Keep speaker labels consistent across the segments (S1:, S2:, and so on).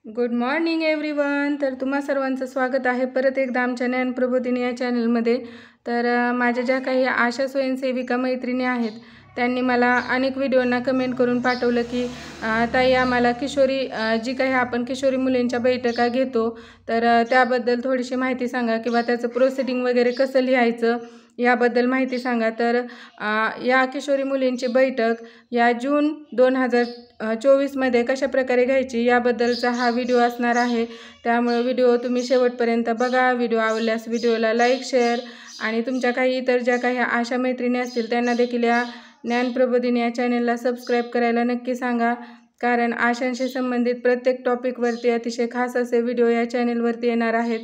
S1: Good morning everyone. तर तुम्हा सर्वांचं स्वागत आहे परत एकदा आमच्या ज्ञान प्रबोधिनी या चॅनलमध्ये। तर माझ्या ज्या काही आशा स्वयंसेविका मैत्रिणी आहेत त्यांनी मला अनेक व्हिडिओंना कमेंट करून पाठवलं की ताई आम्हाला किशोरी जी काही आपण किशोरी मुलींच्या बैठका घेतो तर त्याबद्दल थोडीशी माहिती सांगा किंवा त्याचं प्रोसिडिंग वगैरे कसं लिहायचं याबद्दल माहिती सांगा। तर या किशोरी मुलींची बैठक या जून 2024मध्ये कशा प्रकारे घ्यायची याबद्दलचा हा व्हिडिओ असणार आहे। त्यामुळे व्हिडिओ तुम्ही शेवटपर्यंत बघा। व्हिडिओ आवडल्यास व्हिडिओला लाईक शेअर आणि तुमच्या काही इतर ज्या काही आशा मैत्रिणी असतील त्यांना देखील या ज्ञान प्रबोधिनी या चॅनलला सबस्क्राईब करायला नक्की सांगा, कारण आशांशी संबंधित प्रत्येक टॉपिकवरती अतिशय खास असे व्हिडिओ या चॅनलवरती येणार आहेत।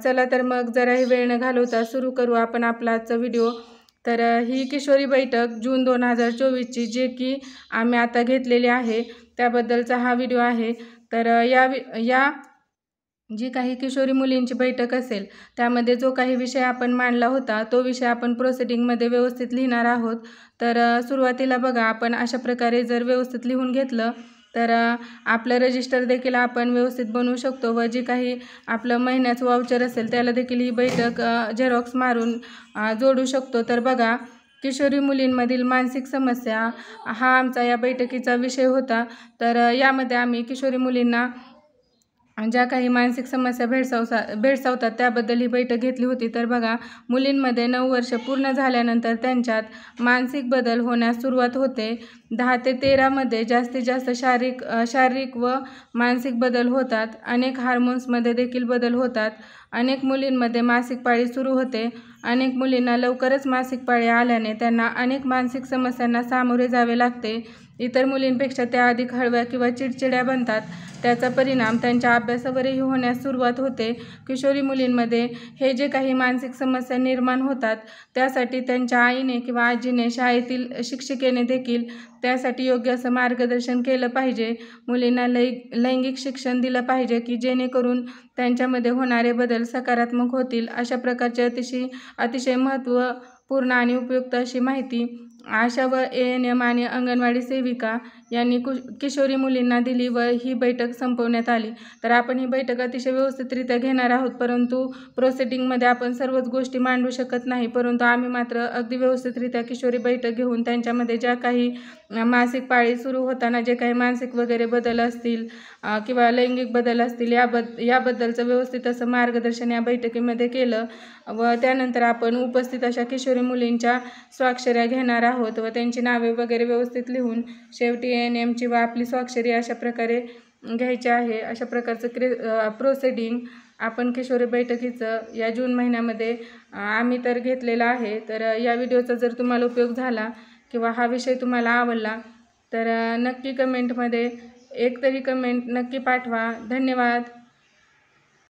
S1: चला तर मग जराही वेळ न घालवता सुरू करू आपण आपला आजचा व्हिडिओ। तर ही किशोरी बैठक जून 2024ची जी की आम्ही आता घेतलेली आहे त्याबद्दलचा हा व्हिडिओ आहे। तर या जी काही किशोरी मुलींची बैठक असेल त्यामध्ये जो काही विषय आपण मांडला होता तो विषय आपण प्रोसिडिंगमध्ये व्यवस्थित लिहिणार आहोत। तर सुरुवातीला बघा, आपण अशा प्रकारे जर व्यवस्थित लिहून घेतलं तर आपलं रजिस्टर देखील आपण व्यवस्थित बनवू शकतो व जी काही आपलं महिन्याचं वाउचर असेल त्याला देखील ही बैठक झेरॉक्स मारून जोडू शकतो। तर बघा, किशोरी मुलींमधील मानसिक समस्या हा आमचा या बैठकीचा विषय होता। तर यामध्ये आम्ही किशोरी मुलींना ज्या काही मानसिक समस्या भेडसावतात त्याबद्दल ही बैठक घेतली होती। तर बघा, मुलींमध्ये 9 वर्ष पूर्ण झाल्यानंतर त्यांच्यात मानसिक बदल होण्यास सुरुवात होते। 10 ते 13मध्ये जास्तीत जास्त शारीरिक व मानसिक बदल होतात। अनेक हार्मोन्समध्ये देखील बदल होतात। अनेक मुलींमध्ये मासिक पाळी सुरू होते। अनेक मुलींना लवकरच मासिक पाळी आल्याने त्यांना अनेक मानसिक समस्यांना सामोरे जावे लागते। इतर मुलींपेक्षा त्या अधिक हळव्या किंवा चिडचिड्या बनतात। त्याचा परिणाम त्यांच्या अभ्यासावरही होण्यास सुरुवात होते। किशोरी मुलींमध्ये हे जे काही मानसिक समस्या निर्माण होतात त्यासाठी त्यांच्या आईने किंवा आजीने, शाळेतील शिक्षिकेने देखील त्यासाठी योग्य असं मार्गदर्शन केलं पाहिजे। मुलींना लैंगिक शिक्षण दिलं पाहिजे की जेणेकरून त्यांच्यामध्ये होणारे बदल सकारात्मक होतील। अशा प्रकारची अतिशय महत्त्वपूर्ण आणि उपयुक्त अशी माहिती आशा व ANM आणि अंगणवाडी सेविका यांनी किशोरी मुलींना दिली व ही बैठक संपवण्यात आली। तर आपण ही बैठक अतिशय व्यवस्थितरित्या घेणार आहोत, परंतु प्रोसिडिंगमध्ये आपण सर्वच गोष्टी मांडू शकत नाही, परंतु आम्ही मात्र अगदी व्यवस्थितरित्या किशोरी बैठक घेऊन त्यांच्यामध्ये ज्या काही मासिक पाळी सुरू होताना जे काही मानसिक वगैरे बदल असतील किंवा लैंगिक बदल असतील याबद्दलचं व्यवस्थित असं मार्गदर्शन या बैठकीमध्ये केलं व त्यानंतर आपण उपस्थित अशा किशोरी मुलींच्या स्वाक्षऱ्या घेणार आहोत व त्यांची नावे वगैरे व्यवस्थित लिहून शेवटी ANMची व आपली स्वाक्षरी अशा प्रकारे घ्यायची आहे। अशा प्रकारचं प्रोसिडिंग आपण किशोरी बैठकीचं या जून महिन्यामध्ये आम्ही तर घेतलेला आहे। तर या व्हिडिओचा जर तुम्हाला उपयोग झाला किंवा हा विषय तुम्हाला आवडला तर नक्की कमेंटमध्ये एक तरी कमेंट नक्की पाठवा। धन्यवाद।